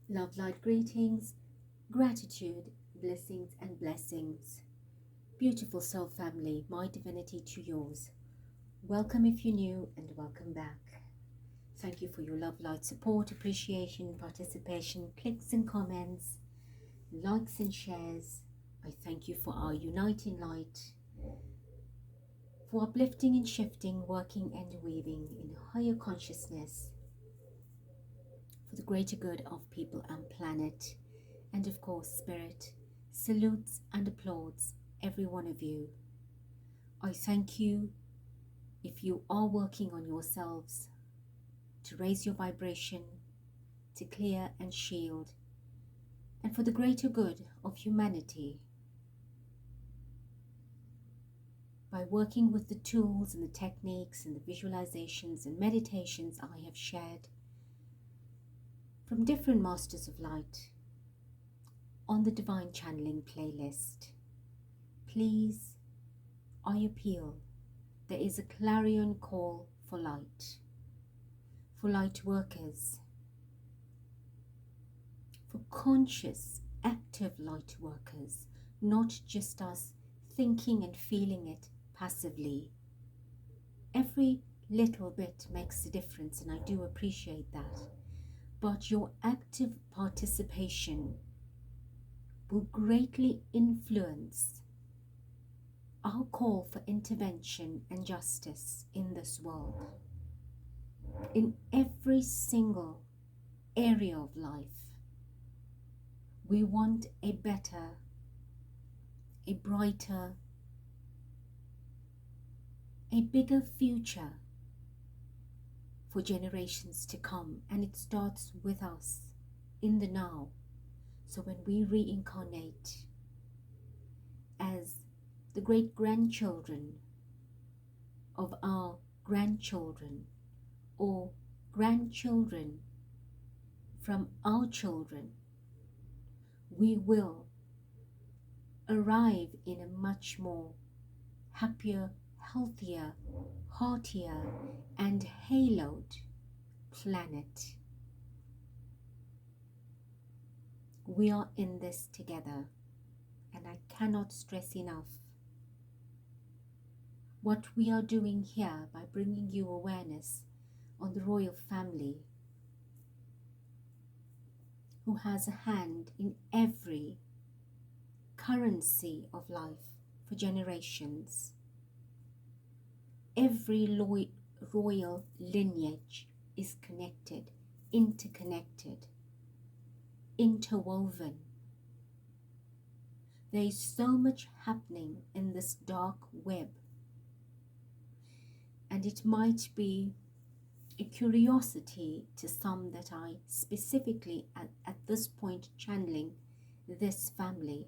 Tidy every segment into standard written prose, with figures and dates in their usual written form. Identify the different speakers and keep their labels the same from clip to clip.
Speaker 1: Love light greetings, gratitude, blessings and blessings. Beautiful soul family, my divinity to yours. Welcome if you're new and welcome back. Thank you for your love, light, support, appreciation, participation, clicks and comments, likes and shares. I thank you for our uniting light, for uplifting and shifting, working and weaving in higher consciousness, for the greater good of people and planet, and of course spirit salutes and applauds every one of you. I thank you if you are working on yourselves to raise your vibration, to clear and shield, and for the greater good of humanity, by working with the tools and the techniques and the visualizations and meditations I have shared from different masters of light on the Divine Channeling playlist. Please, I appeal, there is a clarion call for light workers, for conscious, active light workers, not just us thinking and feeling it passively. Every little bit makes a difference, and I do appreciate that. But your active participation will greatly influence our call for intervention and justice in this world, in every single area of life. We want a better, a brighter, a bigger future for generations to come, and it starts with us in the now. So when we reincarnate as the great-grandchildren of our grandchildren, or grandchildren from our children, we will arrive in a much more happier, healthier, heartier and haloed planet. We are in this together, and I cannot stress enough what we are doing here by bringing you awareness on the royal family, who has a hand in every currency of life for generations. Every royal lineage is connected, interconnected, interwoven. There is so much happening in this dark web, and it might be a curiosity to some that I specifically at this point channeling this family,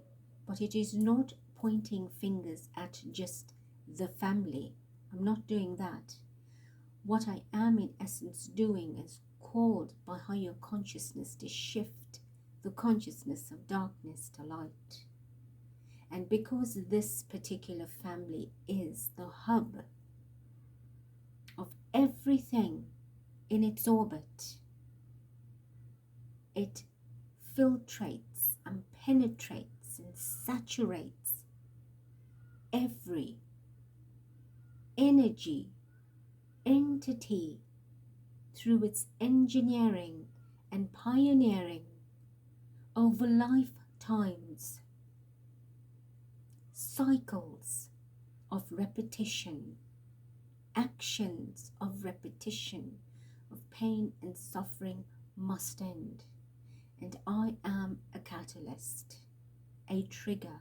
Speaker 1: but it is not pointing fingers at just the family. I'm not doing that. What I am in essence doing is called by higher consciousness to shift the consciousness of darkness to light. And because this particular family is the hub of everything in its orbit, it filtrates and penetrates and saturates every energy, entity through its engineering and pioneering over lifetimes, cycles of repetition, actions of repetition, of pain and suffering must end. And I am a catalyst, a trigger.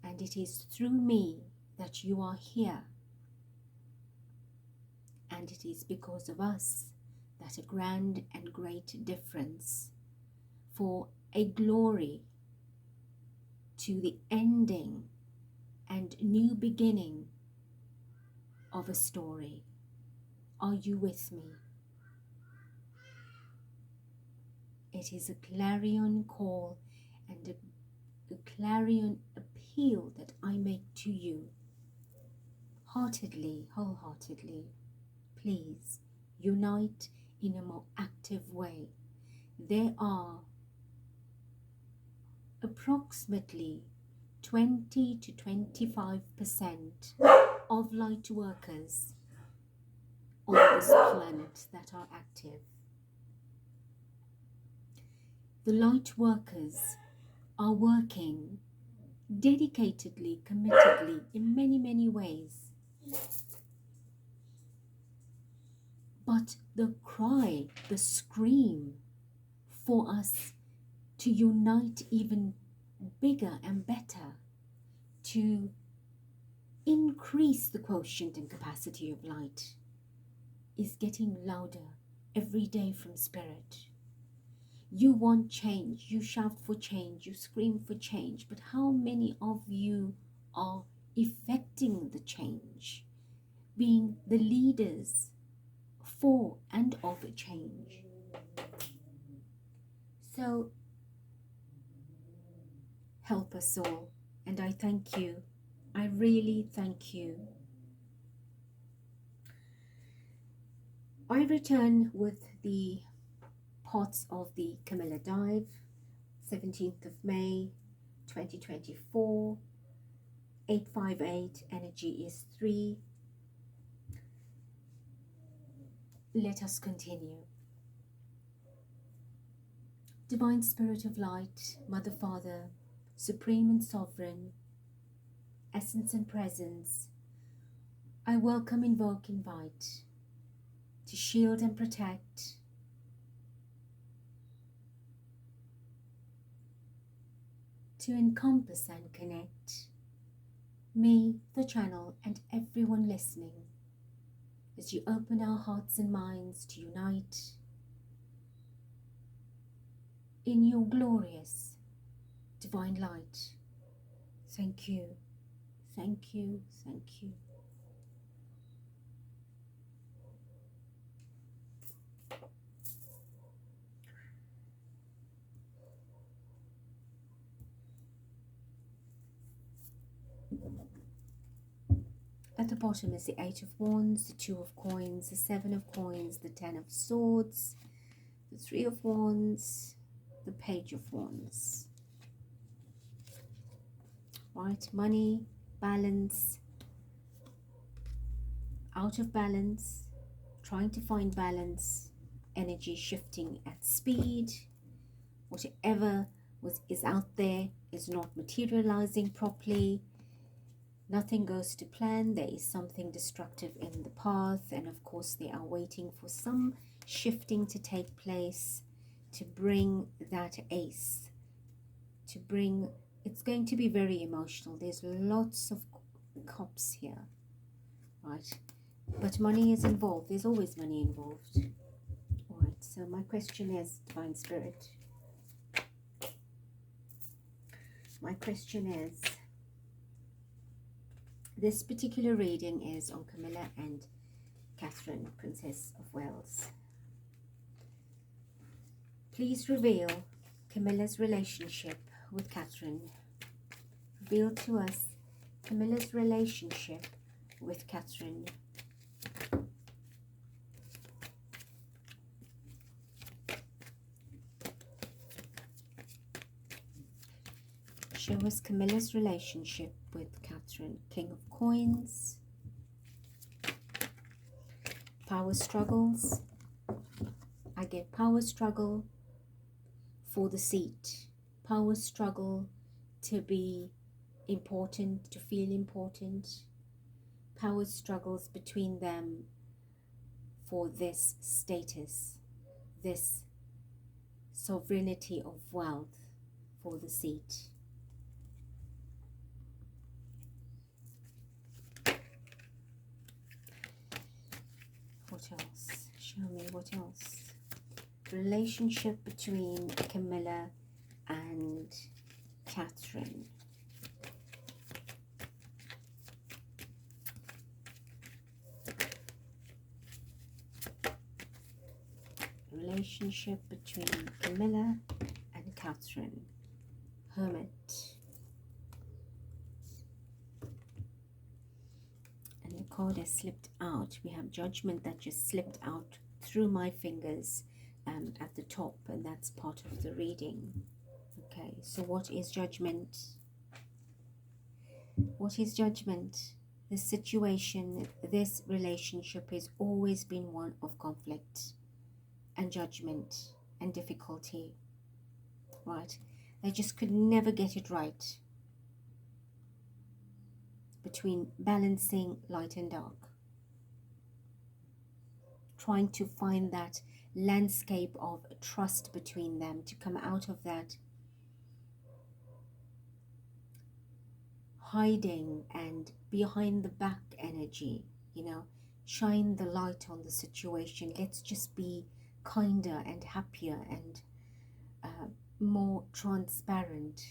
Speaker 1: And it is through me that you are here. And it is because of us that a grand and great difference for a glory to the ending and new beginning of a story. Are you with me? It is a clarion call and a clarion appeal that I make to you, heartedly, wholeheartedly. Please unite in a more active way. There are approximately 20 to 25% of light workers on this planet that are active. The light workers are working dedicatedly, committedly in many ways. But the cry, the scream for us to unite even bigger and better, to increase the quotient and capacity of light, is getting louder every day from Spirit. You want change, you shout for change, you scream for change, but how many of you are effecting the change, being the leaders for and of a change? So help us all, and I thank you. I really thank you. I return with the parts of the Camilla Dive, 17th of May 2024, 858, energy is 3. Let us continue. Divine Spirit of Light, Mother, Father, Supreme and Sovereign, Essence and Presence, I welcome, invoke, invite to shield and protect, to encompass and connect me, the channel, and everyone listening, as you open our hearts and minds to unite in your glorious divine light. Thank you, thank you, thank you. At the bottom is the 8 of Wands, the 2 of Coins, the 7 of Coins, the 10 of Swords, the 3 of Wands, the Page of Wands. Right, money, balance, out of balance, trying to find balance, energy shifting at speed. Whatever is out there is not materializing properly. Nothing goes to plan. There is something destructive in the path, and of course they are waiting for some shifting to take place to bring that ace, to bring, it's going to be very emotional. There's lots of cups here, right? But money is involved. There's always money involved. All right, so my question is, Divine Spirit, my question is, this particular reading is on Camilla and Catherine, Princess of Wales. Please reveal Camilla's relationship with Catherine. Reveal to us Camilla's relationship with Catherine. Show us Camilla's relationship with Catherine. King of Coins. Power struggles. I get power struggle for the seat. Power struggle to be important, to feel important. Power struggles between them for this status, this sovereignty of wealth for the seat. What else? Show me what else. Relationship between Camilla and Catherine. Relationship between Camilla and Catherine. Hermit. And the card has slipped out. We have Judgment that just slipped out through my fingers at the top, and that's part of the reading. Okay, so what is judgment? What is judgment? This situation, this relationship has always been one of conflict and judgment and difficulty, right? They just could never get it right between balancing light and dark, trying to find that landscape of trust between them, to come out of that hiding and behind the back energy, you know, shine the light on the situation. Let's just be kinder and happier and more transparent.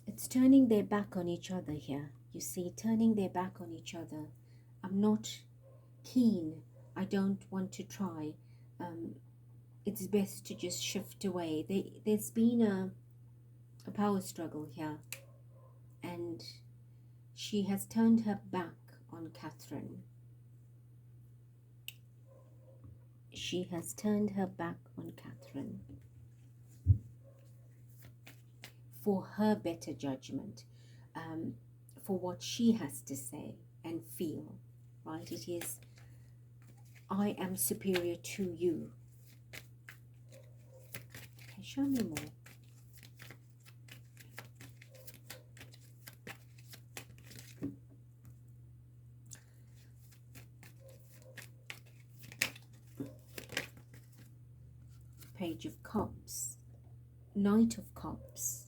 Speaker 1: It's turning their back on each other here. You see, turning their back on each other. I'm not keen. I don't want to try. It's best to just shift away. There's been a power struggle here, and she has turned her back on Catherine. She has turned her back on Catherine for her better judgment, for what she has to say and feel, right? It is, I am superior to you. Okay, show me more. Page of Cups, Knight of Cups,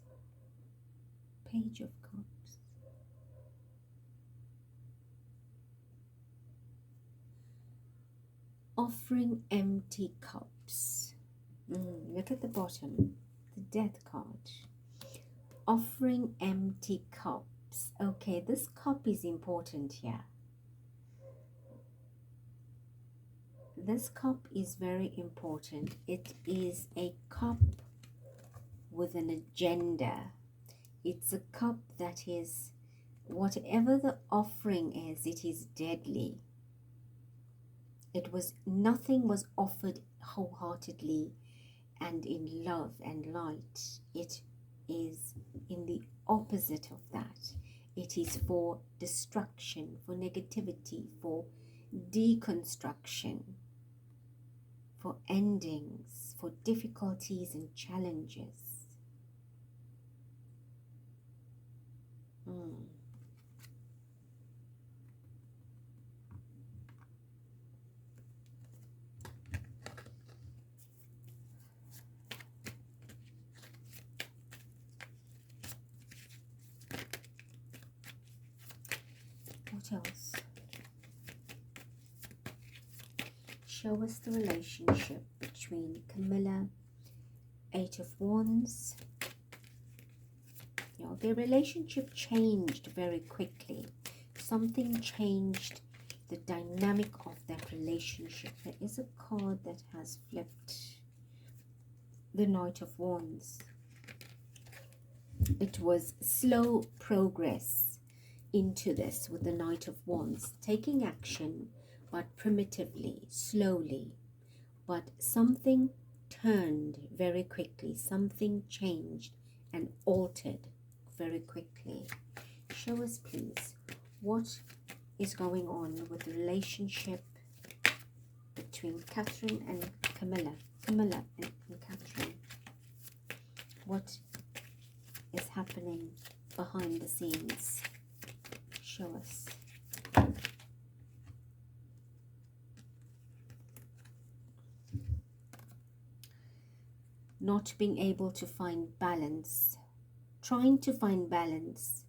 Speaker 1: Page of Cups, offering empty cups. Look at the bottom, the Death card. Offering empty cups. Okay, this cup is important here. This cup is very important. It is a cup with an agenda. It's a cup that is, whatever the offering is, it is deadly. It was, nothing was offered wholeheartedly and in love and light. It is in the opposite of that. It is for destruction, for negativity, for deconstruction, for endings, for difficulties and challenges. What else? Show us the relationship between Camilla, Eight of Wands. You know, their relationship changed very quickly. Something changed the dynamic of that relationship. There is a card that has flipped, the Knight of Wands. It was slow progress into this with the Knight of Wands, taking action, but primitively, slowly. But something turned very quickly. Something changed and altered very quickly. Show us, please, what is going on with the relationship between Catherine and Camilla. Camilla and Catherine. What is happening behind the scenes? Show us. Not being able to find balance, trying to find balance,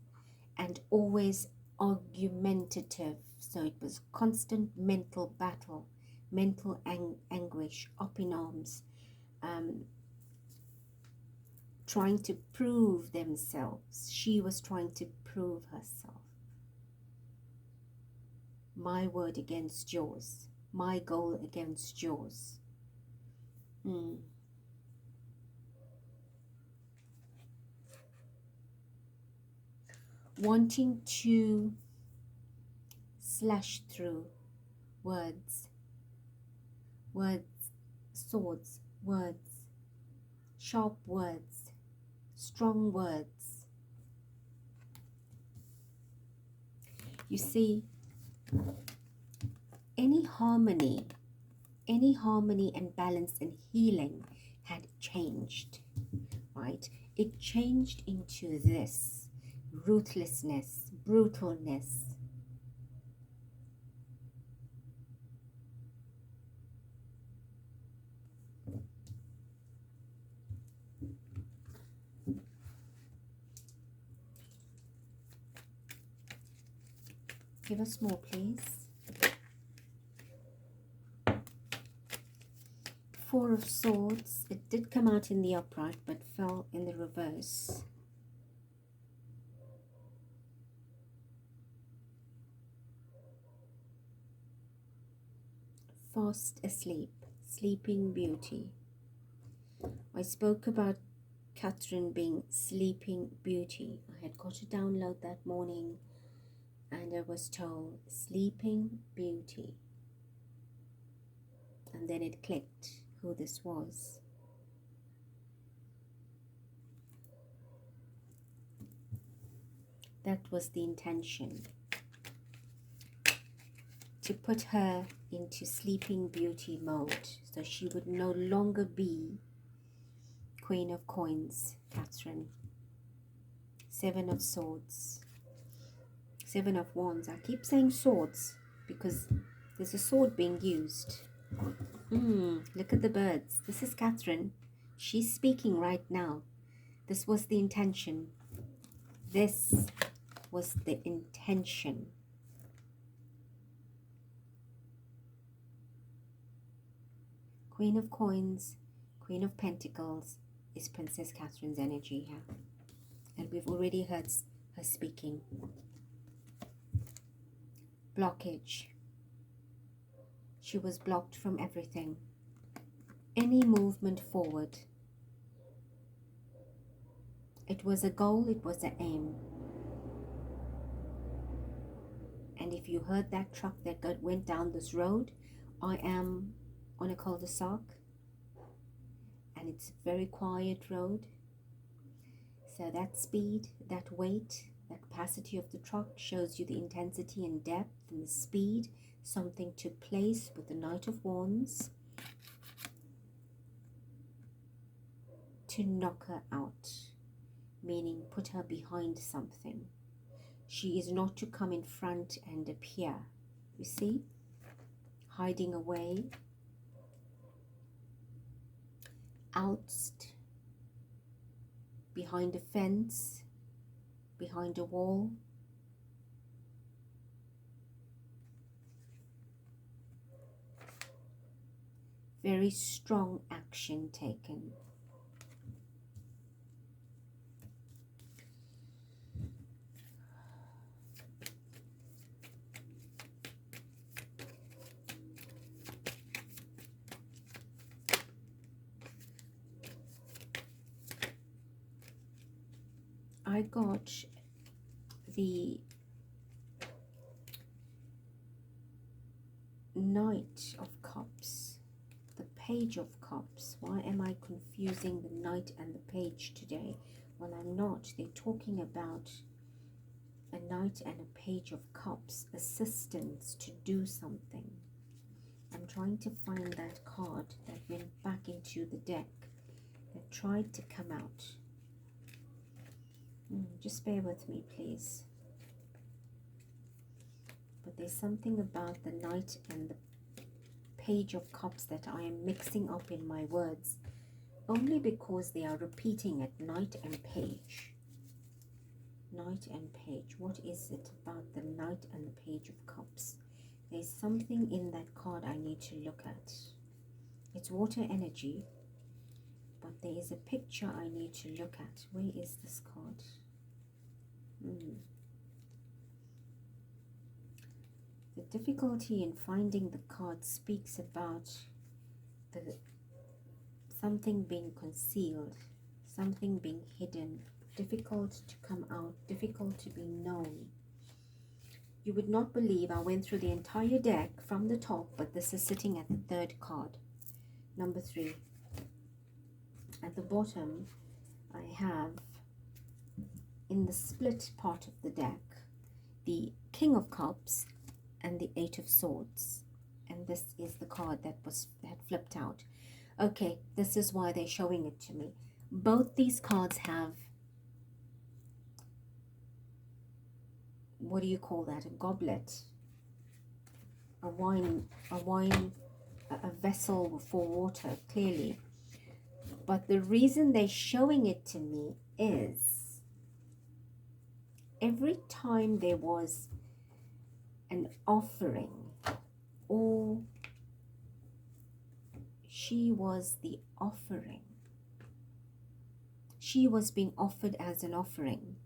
Speaker 1: and always argumentative. So it was constant mental battle, mental anguish, up in arms, trying to prove themselves. She was trying to prove herself. My word against yours, my goal against yours. wanting to slash through words, swords, words, sharp words, strong words. You see, any harmony and balance and healing had changed, right? It changed into this ruthlessness, brutalness. Give us more, please. Four of Swords. It did come out in the upright, but fell in the reverse. Fast asleep. Sleeping Beauty. I spoke about Catherine being Sleeping Beauty. I had got a download that morning, and I was told Sleeping Beauty. And then it clicked who this was. That was the intention. To put her into Sleeping Beauty mode, so she would no longer be Queen of Coins, Catherine. Seven of Swords. Seven of Wands. I keep saying swords because there's a sword being used. Look at the birds. This is Catherine. She's speaking right now. This was the intention. This was the intention. Queen of Coins, Queen of Pentacles is Princess Catherine's energy here. And we've already heard her speaking. Blockage. She was blocked from everything. Any movement forward. It was a goal, it was an aim. And if you heard that truck that went down this road, I am on a cul-de-sac. And it's a very quiet road. So that speed, that weight, the capacity of the truck shows you the intensity and depth and the speed. Something took place with the Knight of Wands to knock her out, meaning put her behind something. She is not to come in front and appear. You see? Hiding away. Oust. Behind a fence. Behind a wall. Very strong action taken. I got the Knight of Cups, the Page of Cups. Why am I confusing the Knight and the Page today? Well, I'm not. They're talking about a Knight and a Page of Cups, assistance to do something. I'm trying to find that card that went back into the deck that tried to come out. Just bear with me, please. But there's something about the Knight and the Page of Cups that I am mixing up in my words, only because they are repeating it. Knight and Page. Knight and Page. What is it about the Knight and the Page of Cups? There's something in that card I need to look at. It's water energy, but there is a picture I need to look at. Where is this card? The difficulty in finding the card speaks about something being concealed, something being hidden, difficult to come out, difficult to be known. You would not believe I went through the entire deck from the top, but this is sitting at the third card, number 3. At the bottom, I have, in the split part of the deck, the King of Cups and the 8 of Swords. And this is the card that had flipped out. Okay, this is why they're showing it to me. Both these cards have, what do you call that? A goblet, a vessel for water, clearly. But the reason they're showing it to me is every time there was an offering, or she was the offering, she was being offered as an offering.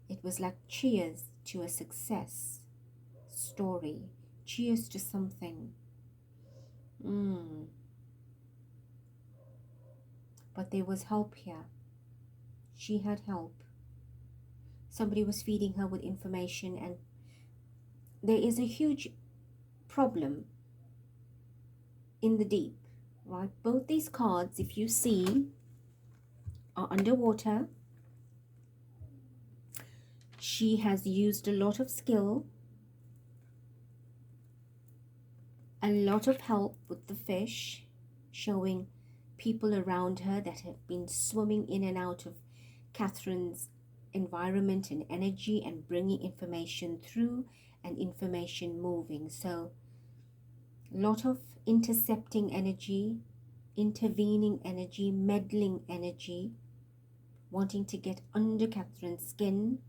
Speaker 1: It was like cheers to a success story, cheers to something. But there was help here. She had help. Somebody was feeding her with information, and there is a huge problem in the deep, right? Both these cards, if you see, are underwater. She has used a lot of skill, a lot of help with the fish, showing people around her that have been swimming in and out of Catherine's environment and energy and bringing information through and information moving. So a lot of intercepting energy, intervening energy, meddling energy, wanting to get under Catherine's skin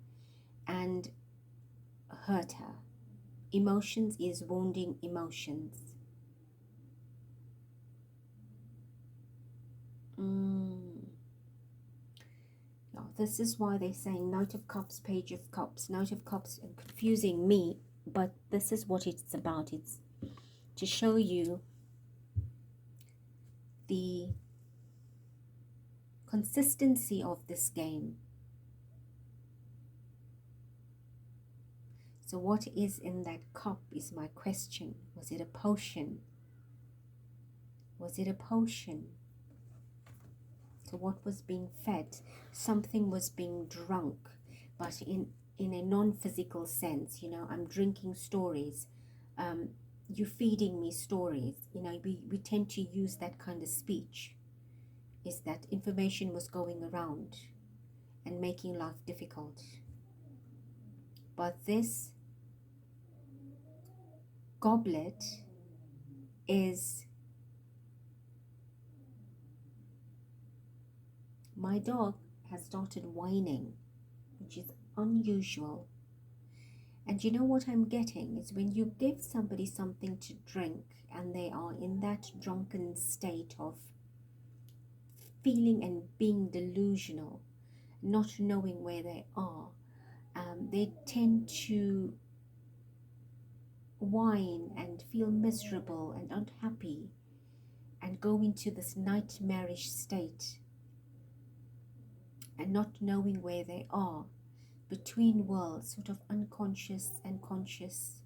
Speaker 1: and hurt her. Emotions is wounding emotions. Now, this is why they're saying Knight of Cups, Page of Cups, Knight of Cups, and confusing me, but this is what it's about. It's to show you the consistency of this game. So what is in that cup is my question. Was it a potion? Was it a potion? So what was being fed? Something was being drunk, but in a non-physical sense. You know, I'm drinking stories. You're feeding me stories. You know, we tend to use that kind of speech. Is that information was going around and making life difficult. But this goblet is my dog has started whining, which is unusual. And you know what I'm getting is when you give somebody something to drink and they are in that drunken state of feeling and being delusional, not knowing where they are, they tend to whine and feel miserable and unhappy and go into this nightmarish state and not knowing where they are, between worlds, sort of unconscious and conscious.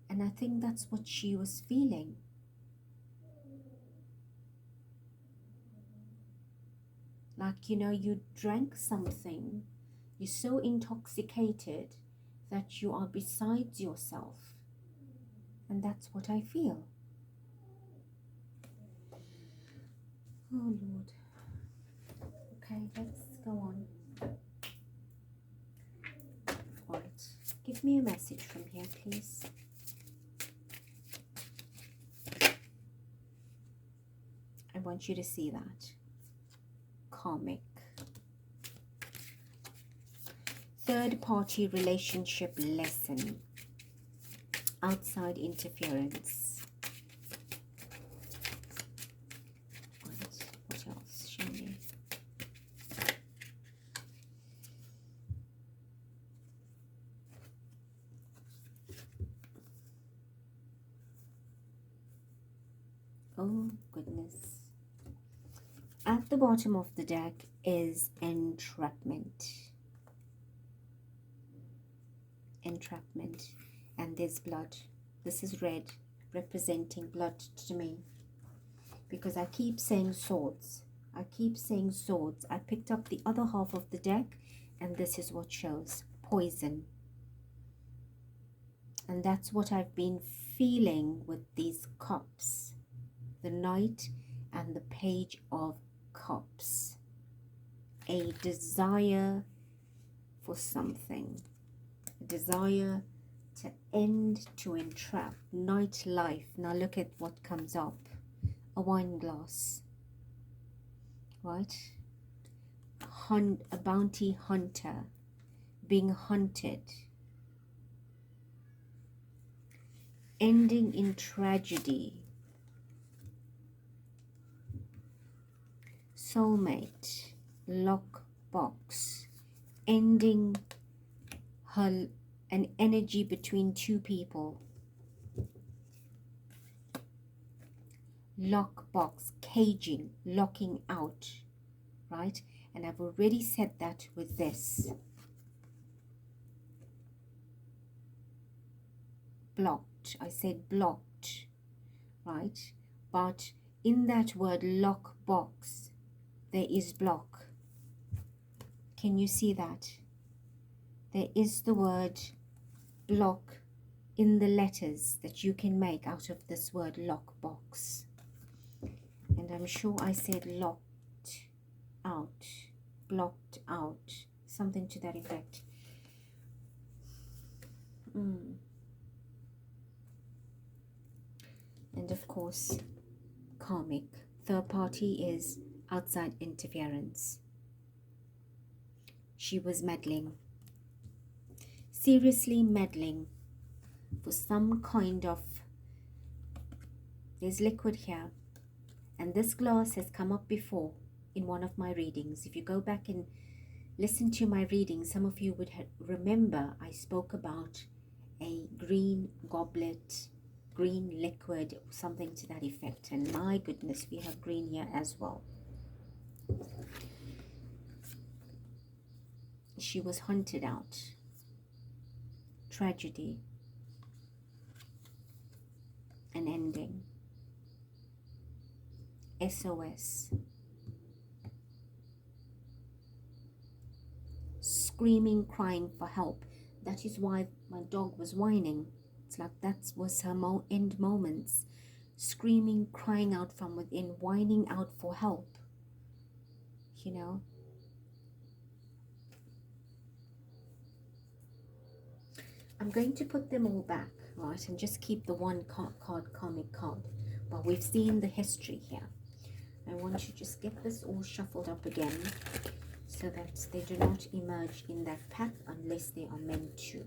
Speaker 1: And I think that's what she was feeling. Like, you know, you drank something, you're so intoxicated that you are besides yourself. And that's what I feel. Oh Lord. Okay, let's go on. Alright, give me a message from here, please. I want you to see that. Karmic. Third-party relationship lesson. Outside interference. Right, what else? Show me. Oh, goodness. the bottom of the deck is Entrapment. Entrapment. And there's blood. This is red, representing blood to me. Because I keep saying swords. I keep saying swords. I picked up the other half of the deck, and this is what shows. Poison. And that's what I've been feeling with these cups. The Knight and the Page of Cups. A desire for something. A desire to end, to entrap. Night life. Now look at what comes up. A wine glass. Right? A bounty hunter. Being hunted. Ending in tragedy. Soulmate. Lockbox. Ending an energy between two people. Lockbox. Caging. Locking out. Right? And I've already said that with this. Blocked. I said blocked. Right? But in that word lockbox, there is block. Can you see that? There is the word block in the letters that you can make out of this word lockbox. And I'm sure I said locked out, blocked out, something to that effect. And of course, karmic. Third party is outside interference. She was meddling. Seriously meddling for some kind of... There's liquid here. And this glass has come up before in one of my readings. If you go back and listen to my reading, some of you would remember I spoke about a green goblet, green liquid, something to that effect. And my goodness, we have green here as well. She was hunted out. Tragedy. An ending. SOS. Screaming, crying for help. That is why my dog was whining. It's like that was her end moments. Screaming, crying out from within, whining out for help. You know. I'm going to put them all back, right, and just keep the one card, karmic card. But we've seen the history here. I want to just get this all shuffled up again so that they do not emerge in that pack unless they are meant to.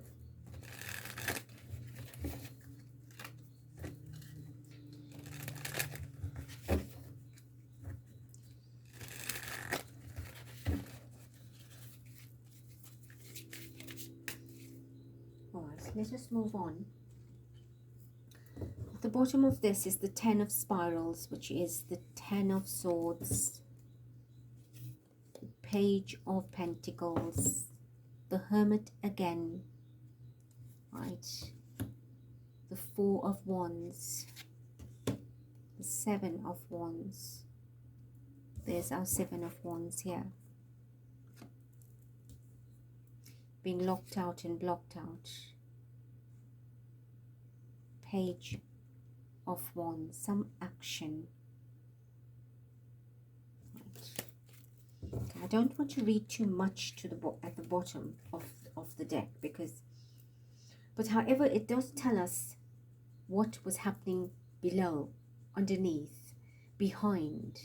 Speaker 1: Let us move on. At the bottom of this is the 10 of spirals, which is the 10 of swords, Page of Pentacles, the Hermit again, right? The 4 of Wands, the 7 of Wands. There's our 7 of Wands here. Being locked out and blocked out. Page of Wands, some action. Right. Okay, I don't want to read too much to at the bottom of the deck but however, it does tell us what was happening below, underneath, behind,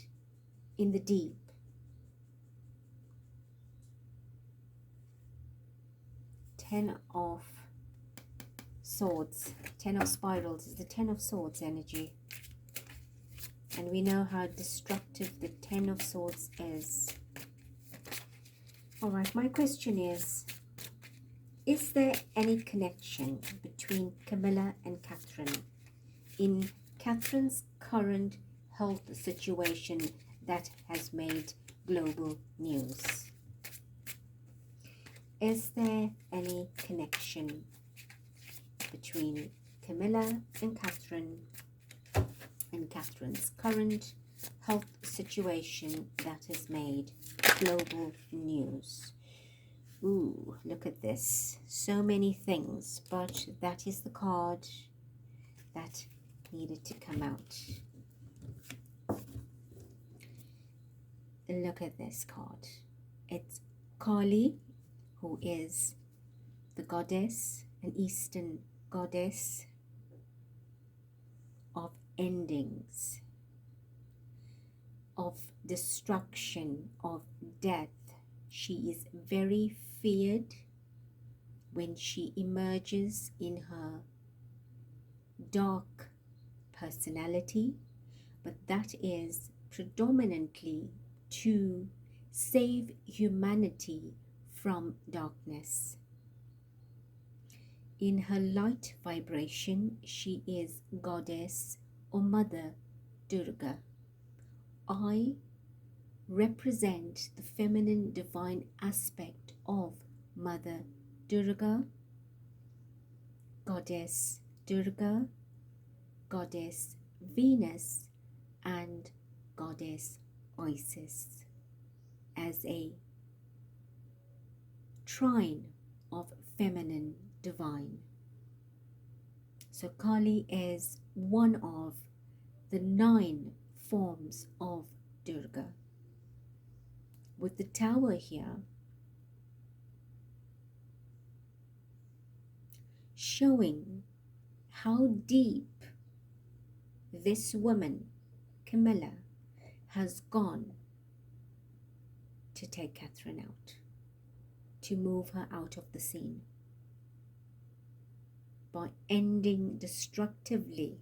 Speaker 1: in the deep. Ten of Swords, 10 of spirals is the 10 of swords energy, and we know how destructive the 10 of swords is. All right, my question is there any connection between Camilla and Catherine in Catherine's current health situation that has made global news. Is there any connection between Camilla and Catherine and Catherine's current health situation that has made global news? Ooh, look at this. So many things, but that is the card that needed to come out. Look at this card. It's Kali, who is the goddess, an Eastern goddess of endings, of destruction, of death. She is very feared when she emerges in her dark personality, but that is predominantly to save humanity from darkness. In her light vibration, she is goddess or mother Durga. I represent the feminine divine aspect of Mother Durga, Goddess Durga, Goddess Venus, and Goddess Isis as a trine of feminine divine. So Kali is one of the 9 forms of Durga. With the tower here, showing how deep this woman, Camilla, has gone to take Catherine out, to move her out of the scene by ending destructively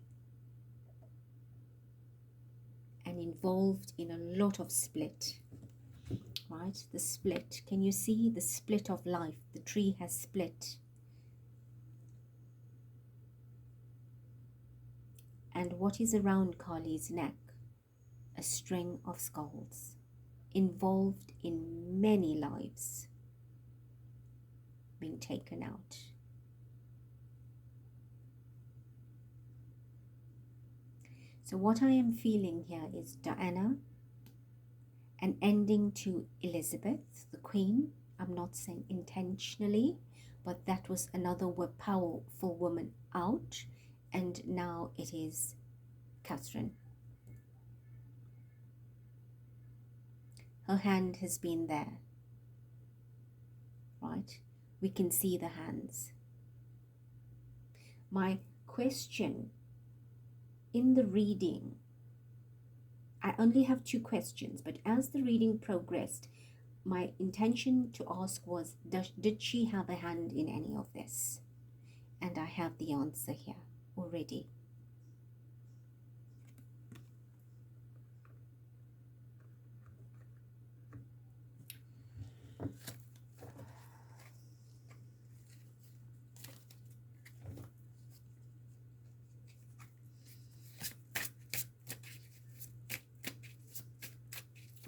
Speaker 1: and involved in a lot of split. Right, the split. Can you see the split of life? The tree has split. And what is around Kali's neck? A string of skulls, involved in many lives being taken out. So what I am feeling here is Diana, an ending to Elizabeth, the Queen. I'm not saying intentionally, but that was another powerful woman out, and now it is Catherine. Her hand has been there, right? We can see the hands. My question in the reading, I only have 2 questions, but as the reading progressed, my intention to ask was, did she have a hand in any of this? And I have the answer here already.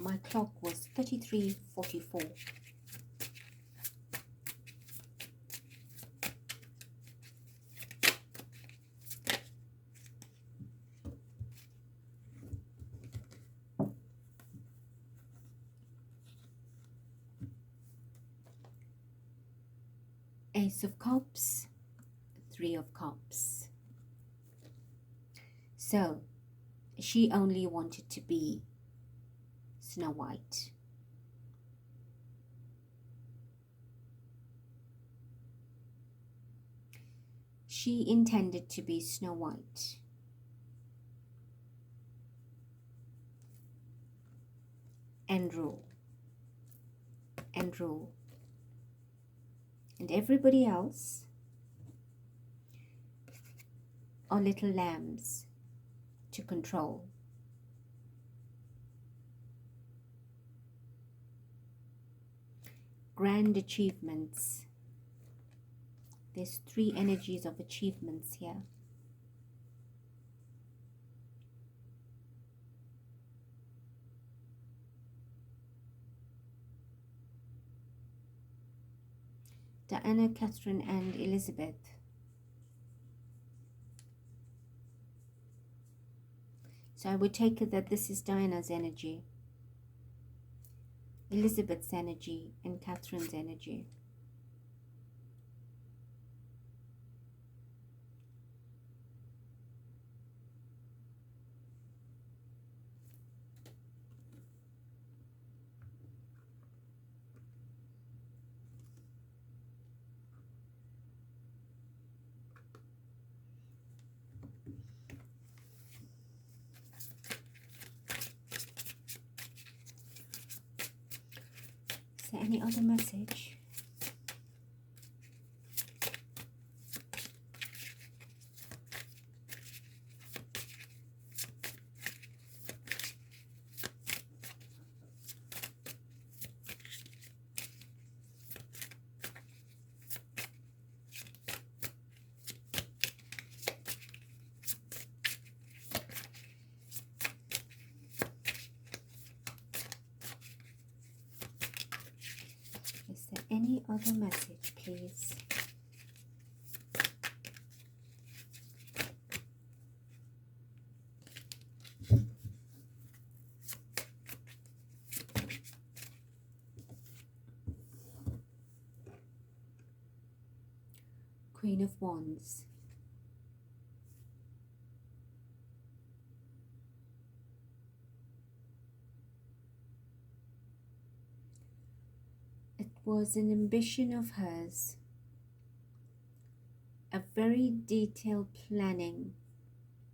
Speaker 1: My clock was 33:44. Ace of Cups, 3 of Cups. So she only wanted to be Snow White. She intended to be Snow White. And rule. And rule. And everybody else are little lambs to control. Grand achievements. There's 3 energies of achievements here. Diana, Catherine and Elizabeth. So I would take it that this is Diana's energy, Elizabeth's energy, and Catherine's energy. Is there any other message? Is there any other message, please? Queen of Wands. It was an ambition of hers, a very detailed planning,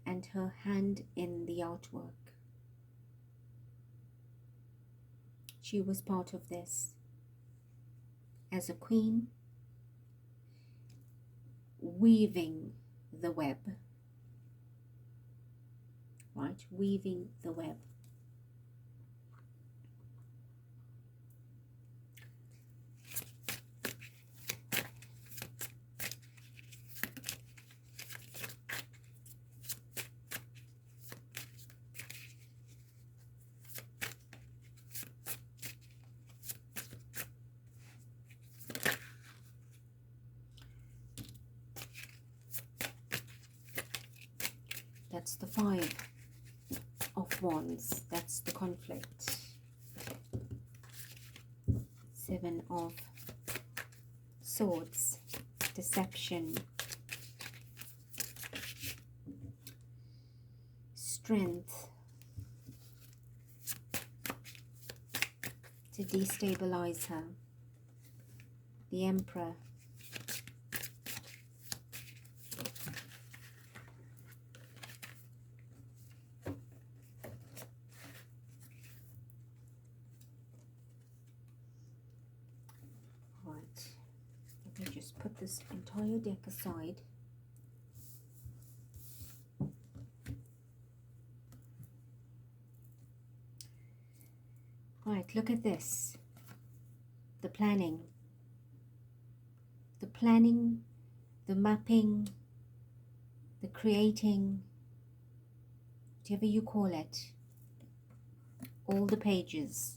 Speaker 1: and her hand in the artwork. She was part of this. As a queen, weaving the web, right? Weaving the web. That's the Five of Wands. That's the conflict. Seven of Swords. Deception. Strength. To destabilize her. The Emperor. Let me just put this entire deck aside. Right, look at this. The planning, the mapping, the creating, whatever you call it, all the pages,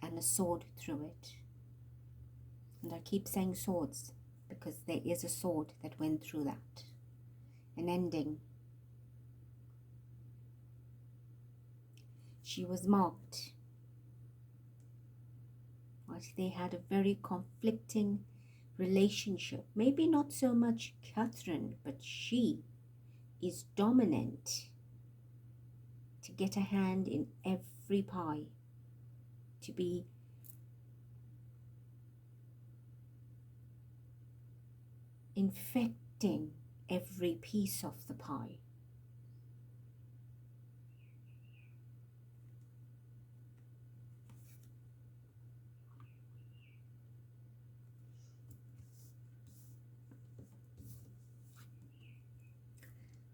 Speaker 1: and a sword through it. And I keep saying swords because there is a sword that went through that. An ending. She was marked. Right? They had a very conflicting relationship. Maybe not so much Catherine, but she is dominant to get a hand in every pie, to be infecting every piece of the pie.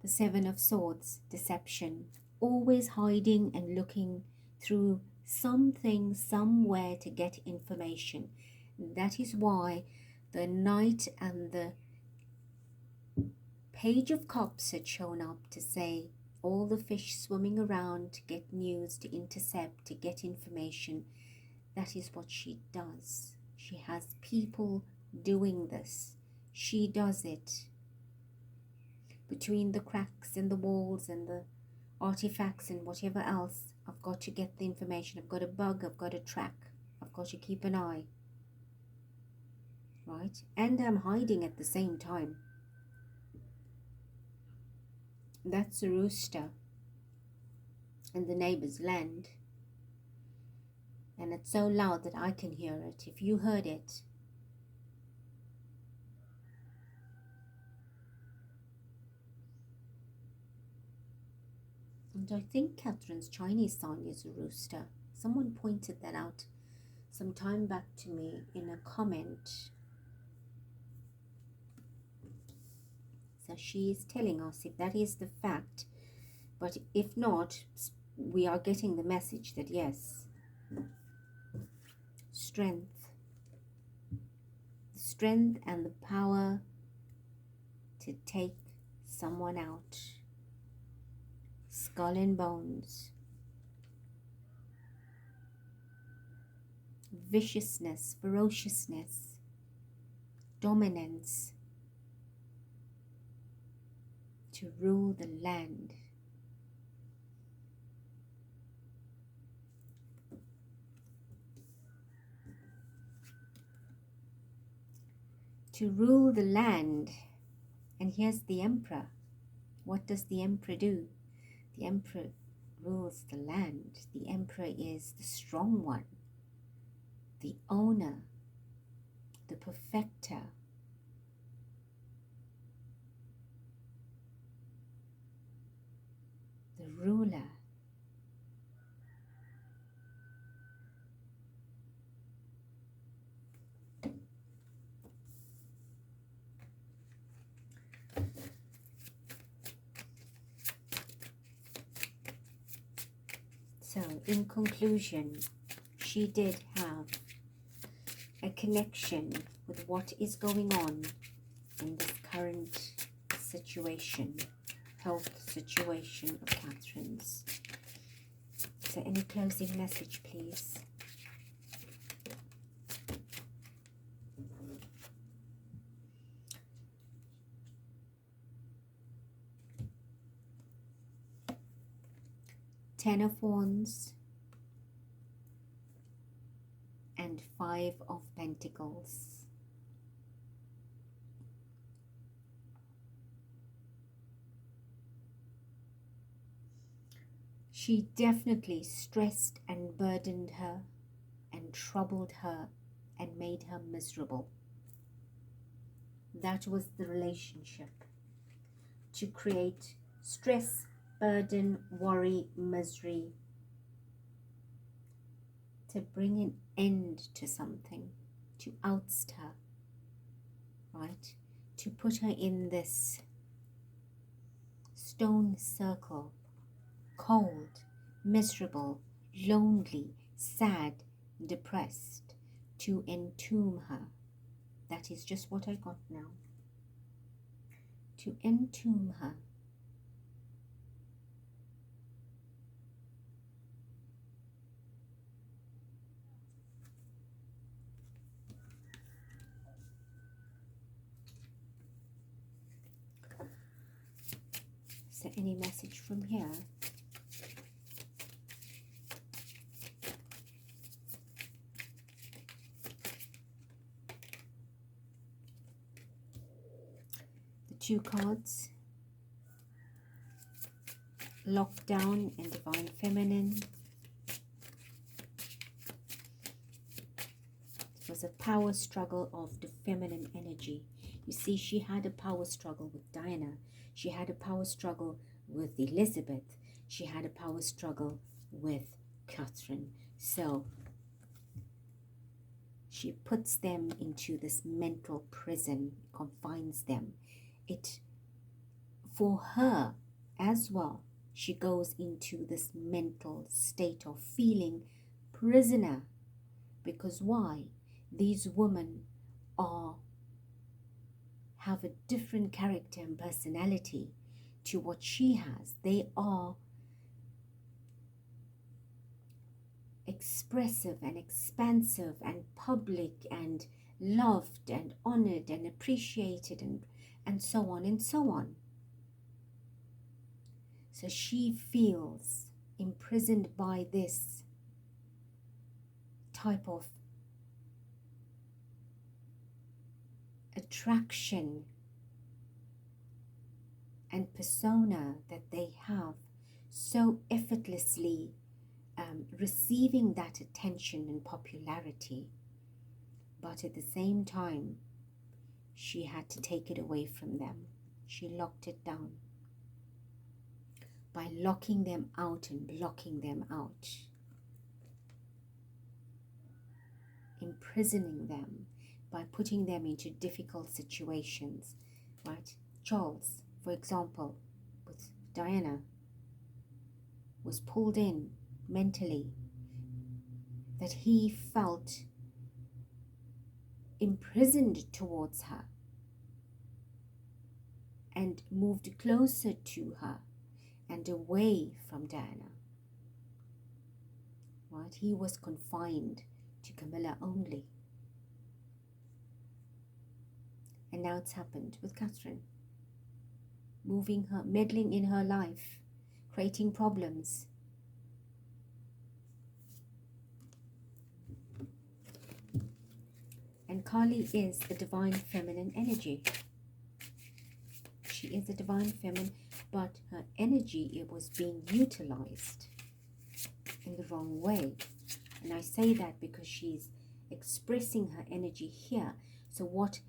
Speaker 1: The Seven of Swords, deception, always hiding and looking through something somewhere to get information. That is why the Knight and the Page of Cups had shown up to say all the fish swimming around to get news, to intercept, to get information. That is what she does. She has people doing this. She does it. Between the cracks in the walls and the artifacts and whatever else, I've got to get the information. I've got to bug, I've got to track, I've got to keep an eye. Right? And I'm hiding at the same time. That's a rooster in the neighbor's land. And it's so loud that I can hear it. If you heard it, and I think Catherine's Chinese sign is a rooster. Someone pointed that out some time back to me in a comment. So she is telling us if that is the fact. But if not, we are getting the message that yes, strength and the power to take someone out. Skull and bones. Viciousness, ferociousness, dominance. To rule the land. To rule the land. And here's the emperor. What does the emperor do? The emperor rules the land. The emperor is the strong one, the owner, the perfecter. The ruler. So, in conclusion, she did have a connection with what is going on in this current situation, health situation of Catherine's. So, any closing message, please? Ten of Wands and Five of Pentacles. She definitely stressed and burdened her and troubled her and made her miserable. That was the relationship. To create stress, burden, worry, misery, to bring an end to something, to oust her, right? To put her in this stone circle, cold, miserable, lonely, sad, depressed, to entomb her. That is just what I got now. To entomb her. Is there any message from here? The two cards, Lockdown and Divine Feminine. It was a power struggle of the feminine energy. You see, she had a power struggle with Diana. She had a power struggle with Elizabeth. She had a power struggle with Catherine. So she puts them into this mental prison, confines them. It, for her as well, she goes into this mental state of feeling prisoner. Because why? These women have a different character and personality to what she has. They are expressive and expansive and public and loved and honored and appreciated and so on and so on. So she feels imprisoned by this type of attraction and persona that they have, so effortlessly receiving that attention and popularity. But at the same time, she had to take it away from them. She locked it down by locking them out and blocking them out, imprisoning them by putting them into difficult situations, right? Charles, for example, with Diana, was pulled in mentally, that he felt imprisoned towards her and moved closer to her and away from Diana. Right? He was confined to Camilla only. And now it's happened with Catherine. Moving her, meddling in her life, creating problems. And Kali is the divine feminine energy. She is a divine feminine, but her energy, it was being utilized in the wrong way. And I say that because she's expressing her energy here. So what,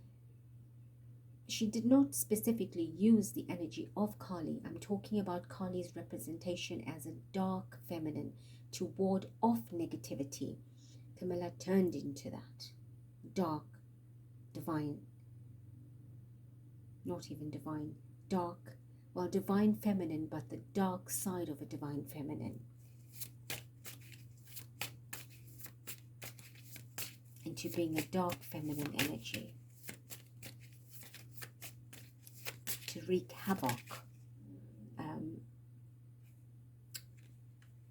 Speaker 1: she did not specifically use the energy of Kali. I'm talking about Kali's representation as a dark feminine to ward off negativity. Camilla turned into that dark, divine, not even divine, dark, well, divine feminine, but the dark side of a divine feminine, into being a dark feminine energy, to wreak havoc.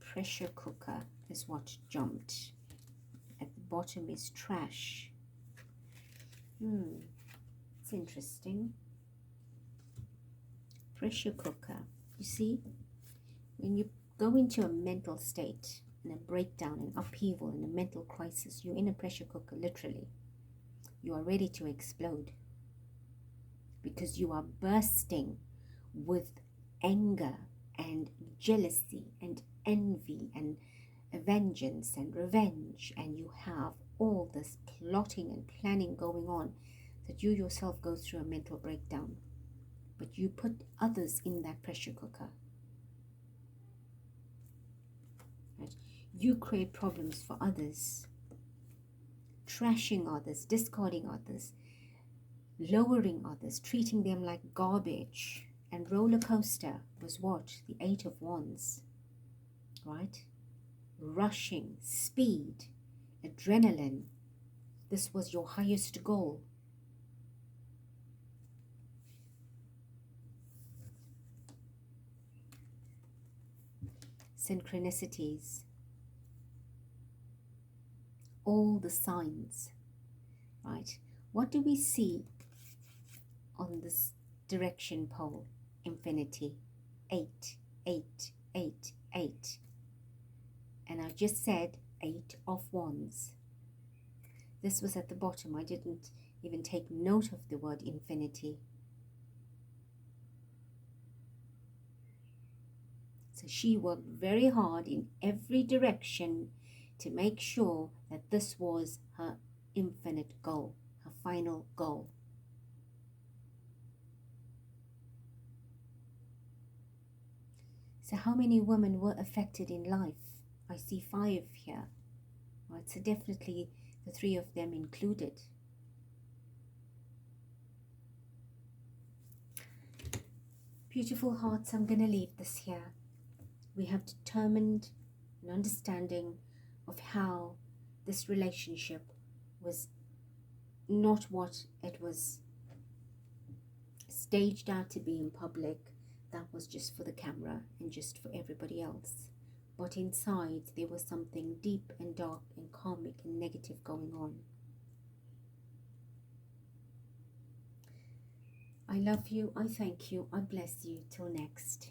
Speaker 1: Pressure cooker is what jumped. At the bottom is trash. It's interesting. Pressure cooker. You see, when you go into a mental state, in a breakdown, an upheaval, in a mental crisis, you're in a pressure cooker, literally. You are ready to explode because you are bursting with anger and jealousy and envy and vengeance and revenge, and you have all this plotting and planning going on that you yourself go through a mental breakdown, but you put others in that pressure cooker. Right? You create problems for others, trashing others, discarding others, lowering others, treating them like garbage. And roller coaster was what? The 8 of Wands, right? Rushing, speed, adrenaline. This was your highest goal. Synchronicities. All the signs, right? What do we see on this direction pole? Infinity. 8, 8, 8, 8. And I just said 8 of Wands. This was at the bottom. I didn't even take note of the word infinity. So she worked very hard in every direction to make sure that this was her infinite goal, her final goal. So how many women were affected in life? I see 5 here. Right, so definitely the 3 of them included. Beautiful hearts, I'm going to leave this here. We have determined an understanding of how this relationship was not what it was staged out to be in public. That was just for the camera and just for everybody else. but inside there was something deep and dark and karmic and negative going on. I love you, I thank you, I bless you. Till next.